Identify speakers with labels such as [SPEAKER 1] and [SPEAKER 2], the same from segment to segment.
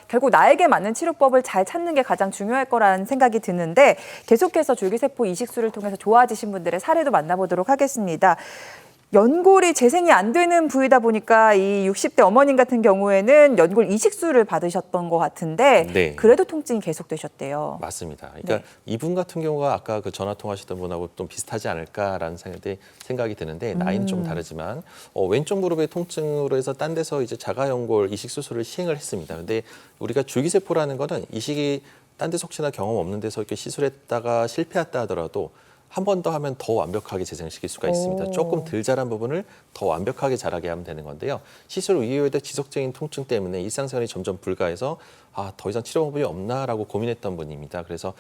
[SPEAKER 1] 결국 나에게 맞는 치료법을 잘 찾는 게 가장 중요할 거라는 생각이 드는데 계속해서 줄기세포 이식술을 통해서 좋아지신 분들의 사례도 만나보도록 하겠습니다. 연골이 재생이 안 되는 부위다 보니까 이 60대 어머님 같은 경우에는 연골 이식술을 받으셨던 것 같은데
[SPEAKER 2] 네.
[SPEAKER 1] 그래도 통증이 계속되셨대요.
[SPEAKER 2] 맞습니다. 그러니까
[SPEAKER 1] 네.
[SPEAKER 2] 이분 같은 경우가 아까 그 전화 통화하셨던 분하고 좀 비슷하지 않을까라는 생각이 드는데 나이는 좀 다르지만 왼쪽 무릎의 통증으로 해서 딴 데서 이제 자가연골 이식 수술을 시행을 했습니다. 근데 우리가 줄기세포라는 거는 이식이 딴 데서 혹시나 경험 없는 데서 이렇게 시술했다가 실패했다 하더라도 한 번 더 하면 더 완벽하게 재생시킬 수가 있습니다.
[SPEAKER 1] 오.
[SPEAKER 2] 조금 덜 자란 부분을 더 완벽하게 자라게 하면 되는 건데요. 시술 이후에도 지속적인 통증 때문에 일상생활이 점점 불가해서 더 이상 치료 방법이 없나라고 고민했던 분입니다. 그래서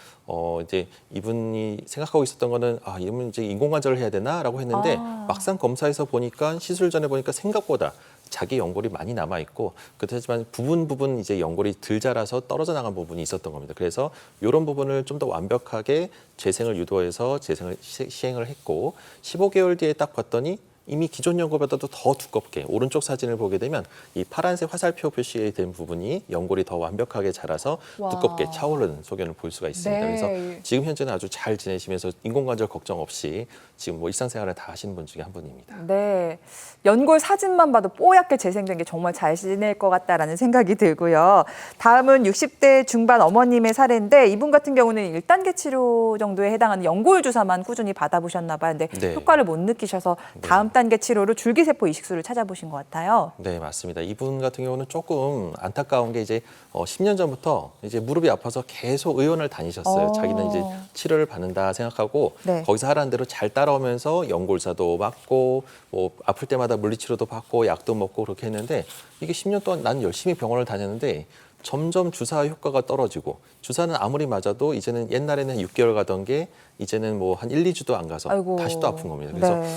[SPEAKER 2] 이제 이분이 생각하고 있었던 거는 이분 이제 인공관절을 해야 되나라고 했는데 막상 검사해서 보니까 시술 전에 보니까 생각보다 자기 연골이 많이 남아 있고 그렇지만 부분 이제 연골이 덜 자라서 떨어져 나간 부분이 있었던 겁니다. 그래서 이런 부분을 좀 더 완벽하게 재생을 유도해서 재생을 시행을 했고 15개월 뒤에 딱 봤더니 이미 기존 연골보다도 더 두껍게 오른쪽 사진을 보게 되면 이 파란색 화살표 표시된 부분이 연골이 더 완벽하게 자라서
[SPEAKER 1] 와.
[SPEAKER 2] 두껍게 차오르는 소견을 볼 수가 있습니다.
[SPEAKER 1] 네.
[SPEAKER 2] 그래서 지금 현재는 아주 잘 지내시면서 인공관절 걱정 없이 지금 뭐 일상생활을 다 하시는 분 중에 한 분입니다.
[SPEAKER 1] 네, 연골 사진만 봐도 뽀얗게 재생된 게 정말 잘 지낼 것 같다라는 생각이 들고요. 다음은 60대 중반 어머님의 사례인데 이분 같은 경우는 1단계 치료 정도에 해당하는 연골 주사만 꾸준히 받아보셨나 봐요. 근데
[SPEAKER 2] 네.
[SPEAKER 1] 효과를 못 느끼셔서 다음 단계 치료로 줄기세포 이식술을 찾아보신 것 같아요.
[SPEAKER 2] 네, 맞습니다. 이분 같은 경우는 조금 안타까운 게 이제 10년 전부터 이제 무릎이 아파서 계속 의원을 다니셨어요. 자기는 이제 치료를 받는다 생각하고
[SPEAKER 1] 네.
[SPEAKER 2] 거기서 하라는 대로 잘 따라오면서 연골사도 맞고 뭐 아플 때마다 물리치료도 받고 약도 먹고 그렇게 했는데 이게 10년 동안 나는 열심히 병원을 다녔는데 점점 주사 효과가 떨어지고 주사는 아무리 맞아도 이제는 옛날에는 6개월 가던 게 이제는 뭐 한 1, 2주도 안 가서
[SPEAKER 1] 아이고.
[SPEAKER 2] 다시 또 아픈 겁니다. 그래서
[SPEAKER 1] 네.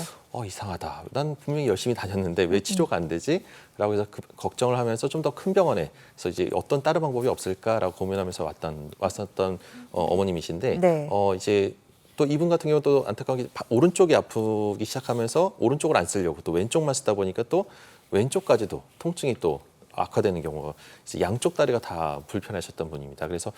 [SPEAKER 2] 이상하다. 난 분명히 열심히 다녔는데 왜 치료가 안 되지? 라고 해서 걱정을 하면서 좀 더 큰 병원에서 이제 어떤 다른 방법이 없을까라고 고민하면서 왔었던 어머님이신데
[SPEAKER 1] 네.
[SPEAKER 2] 이제 또 이분 같은 경우는 또 안타까운 게 오른쪽이 아프기 시작하면서 오른쪽을 안 쓰려고 또 왼쪽만 쓰다 보니까 또 왼쪽까지도 통증이 또 악화되는 경우가 양쪽 다리가 다 불편하셨던 분입니다. 그래서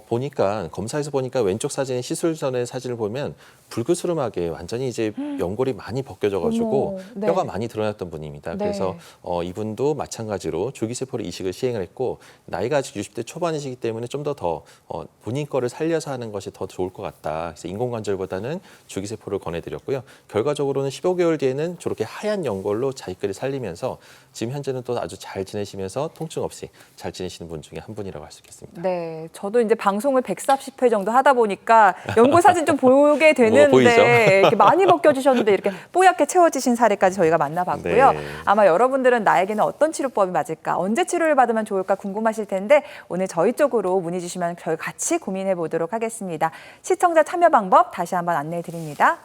[SPEAKER 2] 보니까 검사에서 보니까 왼쪽 사진의 시술 전의 사진을 보면 불그스름하게 완전히 이제 연골이 많이 벗겨져가지고
[SPEAKER 1] 어머, 네.
[SPEAKER 2] 뼈가 많이 드러났던 분입니다.
[SPEAKER 1] 네.
[SPEAKER 2] 그래서 이분도 마찬가지로 줄기세포로 이식을 시행을 했고 나이가 아직 60대 초반이시기 때문에 좀 더 본인 거를 살려서 하는 것이 더 좋을 것 같다. 그래서 인공관절보다는 줄기세포를 권해드렸고요. 결과적으로는 15개월 뒤에는 저렇게 하얀 연골로 자기끼리 살리면서 지금 현재는 또 아주 잘 지내시면서 통증 없이 잘 지내시는 분 중에 한 분이라고 할 수 있겠습니다.
[SPEAKER 1] 네, 저도 이제 방송을 140회 정도 하다 보니까 연골 사진 좀 보게
[SPEAKER 2] 보이죠?
[SPEAKER 1] 되는데 이렇게 많이 벗겨지셨는데 이렇게 뽀얗게 채워지신 사례까지 저희가 만나봤고요.
[SPEAKER 2] 네.
[SPEAKER 1] 아마 여러분들은 나에게는 어떤 치료법이 맞을까, 언제 치료를 받으면 좋을까 궁금하실 텐데 오늘 저희 쪽으로 문의 주시면 저희 같이 고민해 보도록 하겠습니다. 시청자 참여 방법 다시 한번 안내해 드립니다.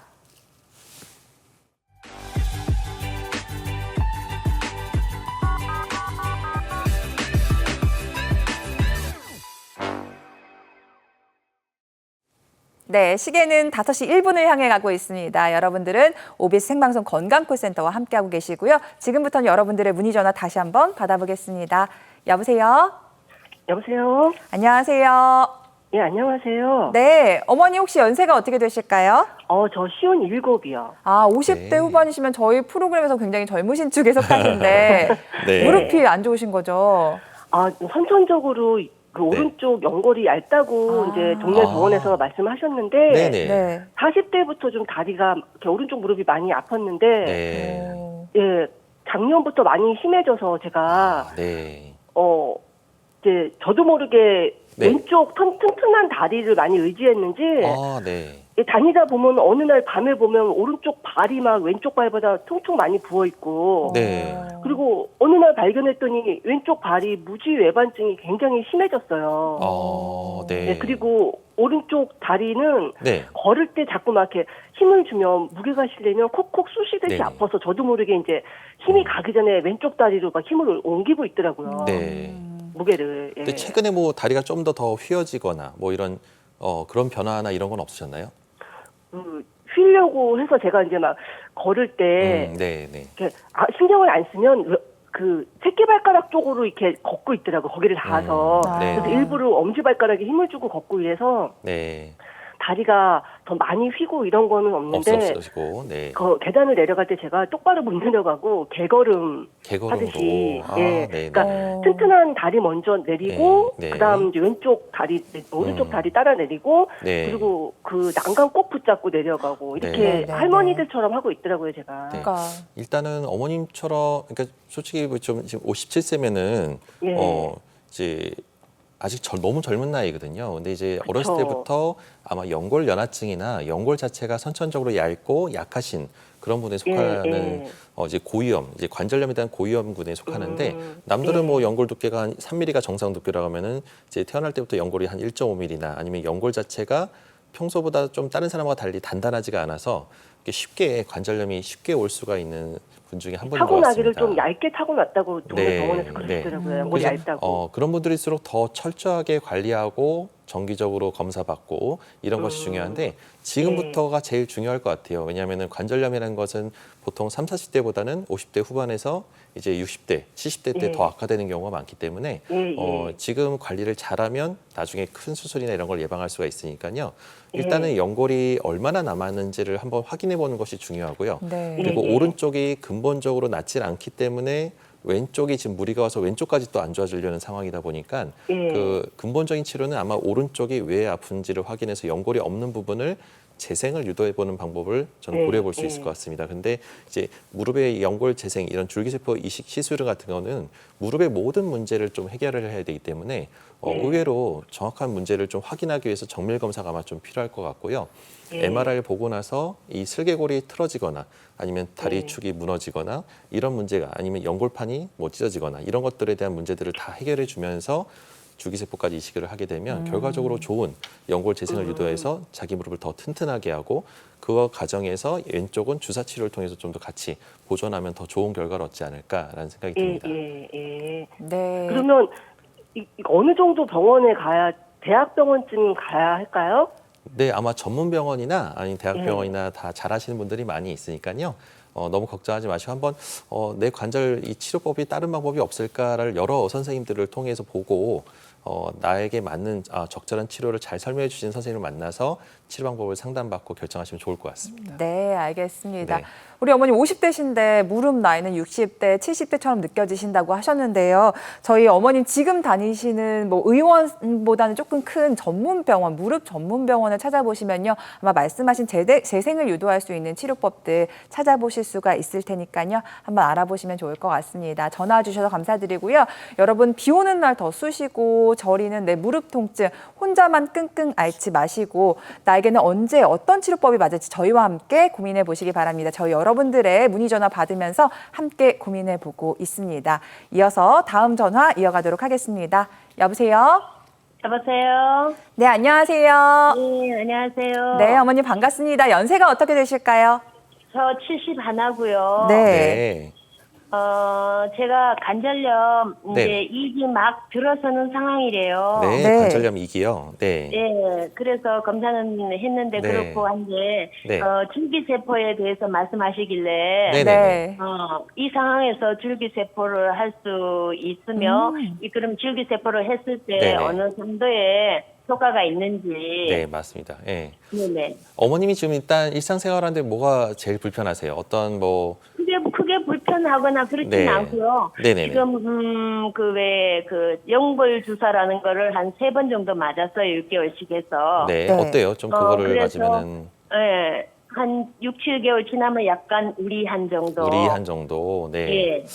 [SPEAKER 1] 네, 시계는 5시 1분을 향해 가고 있습니다. 여러분들은 OBS 생방송 건강콜센터와 함께하고 계시고요. 지금부터는 여러분들의 문의 전화 다시 한번 받아보겠습니다. 여보세요?
[SPEAKER 3] 여보세요?
[SPEAKER 1] 안녕하세요.
[SPEAKER 3] 예, 안녕하세요.
[SPEAKER 1] 네, 어머니 혹시 연세가 어떻게 되실까요?
[SPEAKER 3] 저 57이요.
[SPEAKER 1] 50대
[SPEAKER 2] 네.
[SPEAKER 1] 후반이시면 저희 프로그램에서 굉장히 젊으신 쪽에 속하신데
[SPEAKER 2] 네.
[SPEAKER 1] 무릎이 안 좋으신 거죠?
[SPEAKER 3] 선천적으로 그 오른쪽 연골이 얇다고 이제 동네 병원에서 말씀하셨는데
[SPEAKER 2] 네네.
[SPEAKER 1] 네.
[SPEAKER 3] 40대부터 좀 다리가 이렇게 오른쪽 무릎이 많이 아팠는데
[SPEAKER 2] 네.
[SPEAKER 3] 예, 작년부터 많이 심해져서 제가
[SPEAKER 2] 네.
[SPEAKER 3] 이제 저도 모르게
[SPEAKER 2] 네.
[SPEAKER 3] 왼쪽 튼튼한 다리를 많이 의지했는지
[SPEAKER 2] 네.
[SPEAKER 3] 예, 다니다 보면 어느 날 밤에 보면 오른쪽 발이 막 왼쪽 발보다 퉁퉁 많이 부어 있고
[SPEAKER 2] 네.
[SPEAKER 3] 그리고 어느 날 발견했더니 왼쪽 발이 무지 외반증이 굉장히 심해졌어요.
[SPEAKER 2] 네.
[SPEAKER 3] 네, 그리고 오른쪽 다리는
[SPEAKER 2] 네.
[SPEAKER 3] 걸을 때 자꾸 막 이렇게 힘을 주면 무게가 실리면 콕콕 쑤시듯이
[SPEAKER 2] 네네.
[SPEAKER 3] 아파서 저도 모르게 이제 힘이 가기 전에 왼쪽 다리로 막 힘을 옮기고 있더라고요.
[SPEAKER 2] 네.
[SPEAKER 3] 무게를. 예.
[SPEAKER 2] 근데 최근에 뭐 다리가 좀 더 휘어지거나 뭐 이런 그런 변화나 이런 건 없으셨나요?
[SPEAKER 3] 휘려고 해서 제가 이제 막 걸을 때
[SPEAKER 2] 네, 네.
[SPEAKER 3] 이렇게 신경을 안 쓰면 그 새끼발가락 쪽으로 이렇게 걷고 있더라고 거기를 닿아서.
[SPEAKER 2] 네.
[SPEAKER 3] 그래서 일부러 엄지발가락에 힘을 주고 걷고 이래서
[SPEAKER 2] 네.
[SPEAKER 3] 다리가 더 많이 휘고 이런 거는 없는데
[SPEAKER 2] 없으시고, 네.
[SPEAKER 3] 그 계단을 내려갈 때 제가 똑바로 못 내려가고 개걸음
[SPEAKER 2] 개걸음으로.
[SPEAKER 3] 하듯이
[SPEAKER 2] 네.
[SPEAKER 3] 그러니까
[SPEAKER 1] 어.
[SPEAKER 3] 튼튼한 다리 먼저 내리고
[SPEAKER 2] 네.
[SPEAKER 3] 그다음 이제 왼쪽 다리 오른쪽 다리 따라 내리고
[SPEAKER 2] 네.
[SPEAKER 3] 그리고 그 난간 꼭 붙잡고 내려가고 이렇게
[SPEAKER 1] 네.
[SPEAKER 3] 할머니들처럼 하고 있더라고요 제가.
[SPEAKER 2] 네.
[SPEAKER 1] 그러니까
[SPEAKER 2] 일단은 어머님처럼, 그러니까 솔직히 뭐 좀 지금 57세면은
[SPEAKER 3] 예.
[SPEAKER 2] 이제 아직 너무 젊은 나이거든요. 근데 이제 어렸을
[SPEAKER 3] 그쵸.
[SPEAKER 2] 때부터 아마 연골 연화증이나 연골 자체가 선천적으로 얇고 약하신 그런 분에 속하는
[SPEAKER 3] 예.
[SPEAKER 2] 이제 고위험, 이제 관절염에 대한 고위험군에 속하는데 남들은
[SPEAKER 3] 예.
[SPEAKER 2] 뭐 연골 두께가 한 3mm가 정상 두께라고 하면은 이제 태어날 때부터 연골이 한 1.5mm나 아니면 연골 자체가 평소보다 좀 다른 사람과 달리 단단하지가 않아서 이렇게 쉽게 관절염이 쉽게 올 수가 있는 분 중에 한 분인 것
[SPEAKER 3] 타고나기를
[SPEAKER 2] 같습니다.
[SPEAKER 3] 좀 얇게 타고났다고 동네
[SPEAKER 2] 네,
[SPEAKER 3] 병원에서
[SPEAKER 2] 네.
[SPEAKER 3] 그러시더라고요. 머리
[SPEAKER 2] 그래서,
[SPEAKER 3] 얇다고.
[SPEAKER 2] 그런 분들일수록 더 철저하게 관리하고 정기적으로 검사받고 이런 것이 중요한데 지금부터가 제일 중요할 것 같아요. 왜냐하면 관절염이라는 것은 보통 3, 40대보다는 50대 후반에서 이제 60대, 70대 때
[SPEAKER 3] 예.
[SPEAKER 2] 더 악화되는 경우가 많기 때문에
[SPEAKER 3] 예.
[SPEAKER 2] 지금 관리를 잘하면 나중에 큰 수술이나 이런 걸 예방할 수가 있으니까요.
[SPEAKER 3] 예.
[SPEAKER 2] 일단은 연골이 얼마나 남았는지를 한번 확인해 보는 것이 중요하고요.
[SPEAKER 1] 네.
[SPEAKER 2] 그리고
[SPEAKER 3] 예.
[SPEAKER 2] 오른쪽이 근본적으로 낫질 않기 때문에 왼쪽이 지금 무리가 와서 왼쪽까지 또 안 좋아지려는 상황이다 보니까
[SPEAKER 3] 예.
[SPEAKER 2] 그 근본적인 치료는 아마 오른쪽이 왜 아픈지를 확인해서 연골이 없는 부분을 재생을 유도해 보는 방법을 저는
[SPEAKER 3] 예.
[SPEAKER 2] 고려해 볼 수
[SPEAKER 3] 예.
[SPEAKER 2] 있을 것 같습니다. 근데 이제 무릎의 연골 재생 이런 줄기세포 이식 시술 같은 거는 무릎의 모든 문제를 좀 해결을 해야 되기 때문에 의외로 정확한 문제를 좀 확인하기 위해서 정밀 검사가 아마 좀 필요할 것 같고요.
[SPEAKER 3] 예.
[SPEAKER 2] MRI를 보고 나서 이 슬개골이 틀어지거나 아니면 다리
[SPEAKER 3] 네.
[SPEAKER 2] 축이 무너지거나 이런 문제가 아니면 연골판이 뭐 찢어지거나 이런 것들에 대한 문제들을 다 해결해 주면서 줄기세포까지 이식을 하게 되면 결과적으로 좋은 연골 재생을 유도해서 자기 무릎을 더 튼튼하게 하고 그 과정에서 왼쪽은 주사 치료를 통해서 좀 더 같이 보존하면 더 좋은 결과를 얻지 않을까라는 생각이
[SPEAKER 3] 예.
[SPEAKER 2] 듭니다.
[SPEAKER 3] 예.
[SPEAKER 1] 네.
[SPEAKER 3] 그러면 어느 정도 병원에 가야 대학병원쯤 가야 할까요?
[SPEAKER 2] 네, 아마 전문 병원이나 아니면 대학병원이나 다 잘하시는 분들이 많이 있으니까요. 너무 걱정하지 마시고 한번 내 관절 이 치료법이 다른 방법이 없을까를 여러 선생님들을 통해서 보고 나에게 맞는 적절한 치료를 잘 설명해 주신 선생님을 만나서 치료 방법을 상담받고 결정하시면 좋을 것 같습니다.
[SPEAKER 1] 네, 알겠습니다.
[SPEAKER 2] 네.
[SPEAKER 1] 우리 어머니 50대신데 무릎 나이는 60대, 70대처럼 느껴지신다고 하셨는데요. 저희 어머님 지금 다니시는 뭐 의원보다는 조금 큰 전문병원, 무릎 전문병원을 찾아보시면요. 아마 말씀하신 재생을 유도할 수 있는 치료법들 찾아보실 수가 있을 테니까요. 한번 알아보시면 좋을 것 같습니다. 전화 주셔서 감사드리고요. 여러분 비 오는 날 더 쑤시고 저리는 내 무릎 통증 혼자만 끙끙 앓지 마시고 나에게는 언제 어떤 치료법이 맞을지 저희와 함께 고민해 보시기 바랍니다. 저희 여러분들의 문의 전화 받으면서 함께 고민해 보고 있습니다. 이어서 다음 전화 이어가도록 하겠습니다. 여보세요?
[SPEAKER 4] 여보세요?
[SPEAKER 1] 네, 안녕하세요.
[SPEAKER 4] 네, 안녕하세요.
[SPEAKER 1] 네, 어머니 반갑습니다. 연세가 어떻게 되실까요?
[SPEAKER 4] 저 70 하나고요.
[SPEAKER 1] 네.
[SPEAKER 2] 네.
[SPEAKER 4] 제가 관절염 이제
[SPEAKER 2] 네.
[SPEAKER 4] 이기 막 들어서는 상황이래요.
[SPEAKER 2] 네,
[SPEAKER 1] 네.
[SPEAKER 2] 관절염 2기요. 네.
[SPEAKER 4] 네, 그래서 검사는 했는데
[SPEAKER 2] 네.
[SPEAKER 4] 그렇고 한데
[SPEAKER 2] 네.
[SPEAKER 4] 줄기세포에 대해서 말씀하시길래
[SPEAKER 2] 네네.
[SPEAKER 4] 이 상황에서 줄기세포를 할 수 있으면 그럼 줄기세포를 했을 때
[SPEAKER 2] 네네.
[SPEAKER 4] 어느 정도의 효과가 있는지.
[SPEAKER 2] 네, 맞습니다. 네.
[SPEAKER 4] 네네.
[SPEAKER 2] 어머님이 지금 일단 일상생활하는데 뭐가 제일 불편하세요? 어떤 뭐
[SPEAKER 4] 크게 불편하거나 그렇지는
[SPEAKER 2] 네.
[SPEAKER 4] 않고요.
[SPEAKER 2] 네네네.
[SPEAKER 4] 지금 그 연골 주사라는 거를 한 3번 정도 맞았어요. 6개월씩 해서.
[SPEAKER 2] 네,
[SPEAKER 1] 네.
[SPEAKER 2] 어때요? 좀 그거를
[SPEAKER 4] 그래서,
[SPEAKER 2] 맞으면은
[SPEAKER 4] 예. 한 6, 7개월 지나면 약간 우리한 정도.
[SPEAKER 2] 우리한 정도. 네.
[SPEAKER 4] 예.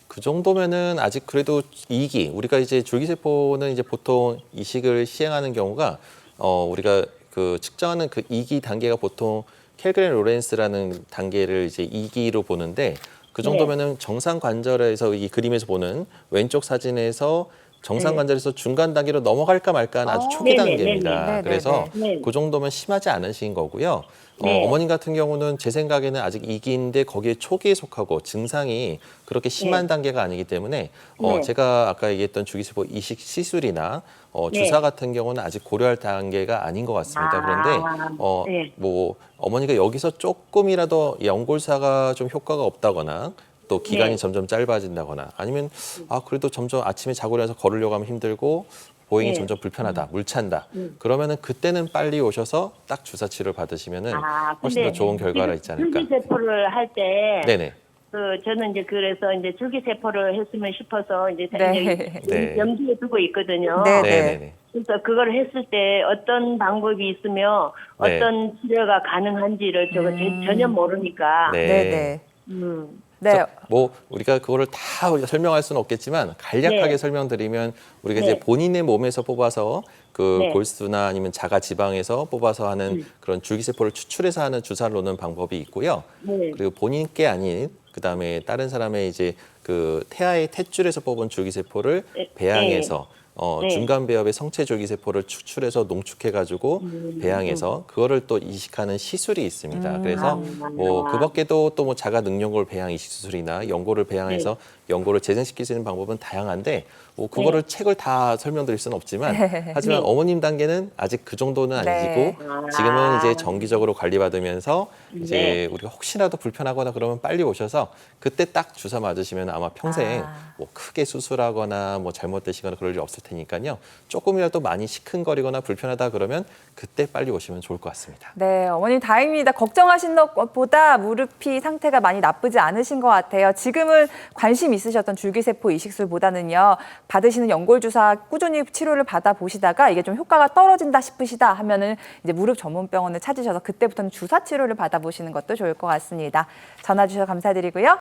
[SPEAKER 2] 그 정도면은 아직 그래도 2기 우리가 이제 줄기세포는 이제 보통 이식을 시행하는 경우가 우리가 그 측정하는 그 2기 단계가 보통 켈그렌 로렌스라는 단계를 이제 2기로 보는데 그 정도면은 정상 관절에서 이 그림에서 보는 왼쪽 사진에서 정상 관절에서 중간 단계로 넘어갈까 말까는 아주 초기
[SPEAKER 4] 네네,
[SPEAKER 2] 단계입니다.
[SPEAKER 1] 네네.
[SPEAKER 2] 그래서
[SPEAKER 4] 네네.
[SPEAKER 2] 그 정도면 심하지 않으신 거고요.
[SPEAKER 4] 네.
[SPEAKER 2] 어머님 같은 경우는 제 생각에는 아직 2기인데 거기에 초기에 속하고 증상이 그렇게 심한 단계가 아니기 때문에
[SPEAKER 4] 네.
[SPEAKER 2] 제가 아까 얘기했던 줄기세포 이식 시술이나
[SPEAKER 4] 네.
[SPEAKER 2] 주사 같은 경우는 아직 고려할 단계가 아닌 것 같습니다. 그런데
[SPEAKER 4] 네.
[SPEAKER 2] 뭐 어머니가 여기서 조금이라도 연골사가 좀 효과가 없다거나 또 기간이
[SPEAKER 4] 네.
[SPEAKER 2] 점점 짧아진다거나 아니면 그래도 점점 아침에 자고 일어나서 걸으려고 하면 힘들고 보행이
[SPEAKER 4] 네.
[SPEAKER 2] 점점 불편하다, 물 찬다. 그러면은 그때는 빨리 오셔서 딱 주사 치료를 받으시면은 훨씬 더 좋은 결과가 있지 않을까.
[SPEAKER 4] 줄기세포를 할 때
[SPEAKER 2] 네네.
[SPEAKER 4] 저는 이제 그래서 이제 줄기세포를 했으면 싶어서 이제
[SPEAKER 1] 네.
[SPEAKER 2] 네.
[SPEAKER 4] 염두에 두고 있거든요.
[SPEAKER 1] 네.
[SPEAKER 2] 네네네.
[SPEAKER 4] 그래서 그걸 했을 때 어떤 방법이 있으며
[SPEAKER 2] 네.
[SPEAKER 4] 어떤 치료가 가능한지를 제가 전혀 모르니까.
[SPEAKER 2] 네.
[SPEAKER 1] 네.
[SPEAKER 4] 음.
[SPEAKER 1] 네.
[SPEAKER 2] 그래서 뭐 우리가 그거를 다 우리가 설명할 수는 없겠지만 간략하게
[SPEAKER 4] 네.
[SPEAKER 2] 설명드리면 우리가
[SPEAKER 4] 네.
[SPEAKER 2] 이제 본인의 몸에서 뽑아서 그
[SPEAKER 4] 네.
[SPEAKER 2] 골수나 아니면 자가 지방에서 뽑아서 하는 그런 줄기세포를 추출해서 하는 주사를 놓는 방법이 있고요.
[SPEAKER 4] 네.
[SPEAKER 2] 그리고 본인께 아닌 그다음에 다른 사람의 이제 그 태아의 탯줄에서 뽑은 줄기세포를
[SPEAKER 4] 네.
[SPEAKER 2] 배양해서
[SPEAKER 4] 네.
[SPEAKER 2] 중간 배엽의 성체 줄기세포를 추출해서 농축해가지고 배양해서 그거를 또 이식하는 시술이 있습니다. 그래서 뭐 그 밖에도 또 뭐 자가 능령골 배양 이식 수술이나 연골을 배양해서 연골을 재생시킬 수 있는 방법은 다양한데 뭐 그거를 책을 다 설명드릴 수는 없지만 하지만
[SPEAKER 4] 네.
[SPEAKER 2] 어머님 단계는 아직 그 정도는 아니시고 지금은 이제 정기적으로 관리받으면서 이제 우리가 혹시라도 불편하거나 그러면 빨리 오셔서 그때 딱 주사 맞으시면 아마 평생 뭐 크게 수술하거나 뭐 잘못되시거나 그럴 일 없을 테니까요. 조금이라도 많이 시큰거리거나 불편하다 그러면 그때 빨리 오시면 좋을 것 같습니다.
[SPEAKER 1] 네, 어머님 다행입니다. 걱정하신 것보다 무릎이 상태가 많이 나쁘지 않으신 것 같아요. 지금은 관심 있으셨던 줄기세포 이식술보다는요. 받으시는 연골주사 꾸준히 치료를 받아보시다가 이게 좀 효과가 떨어진다 싶으시다 하면은 이제 무릎 전문 병원을 찾으셔서 그때부터는 주사 치료를 받아보시는 것도 좋을 것 같습니다. 전화 주셔서 감사드리고요.